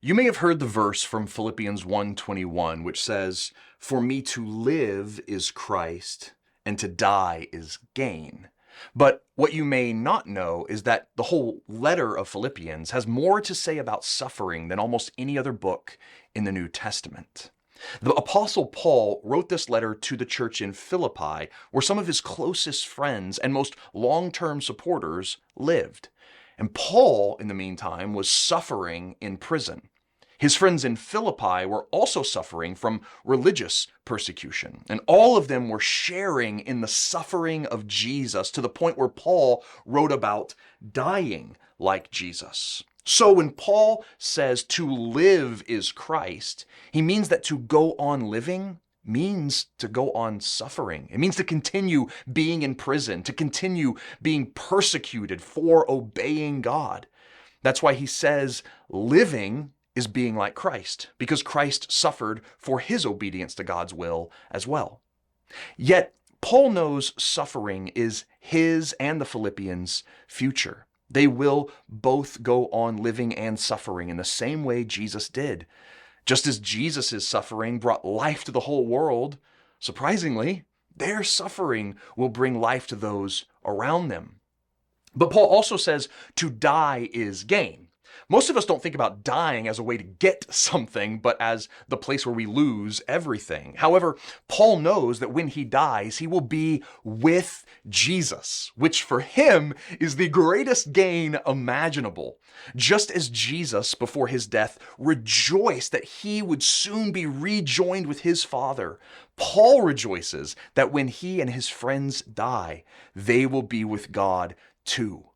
You may have heard the verse from Philippians 1:21, which says, "For me to live is Christ, and to die is gain." But what you may not know is that the whole letter of Philippians has more to say about suffering than almost any other book in the New Testament. The Apostle Paul wrote this letter to the church in Philippi, where some of his closest friends and most long-term supporters lived. And Paul, in the meantime, was suffering in prison. His friends in Philippi were also suffering from religious persecution, and all of them were sharing in the suffering of Jesus to the point where Paul wrote about dying like Jesus. So when Paul says to live is Christ, he means that to go on living means to go on suffering. It means to continue being in prison, to continue being persecuted for obeying God. That's why he says living is being like Christ, because Christ suffered for his obedience to God's will as well. Yet, Paul knows suffering is his and the Philippians' future. They will both go on living and suffering in the same way Jesus did. Just as Jesus' suffering brought life to the whole world, surprisingly, their suffering will bring life to those around them. But Paul also says to die is gain. Most of us don't think about dying as a way to get something, but as the place where we lose everything. However, Paul knows that when he dies, he will be with Jesus, which for him is the greatest gain imaginable. Just as Jesus, before his death, rejoiced that he would soon be rejoined with his Father, Paul rejoices that when he and his friends die, they will be with God too.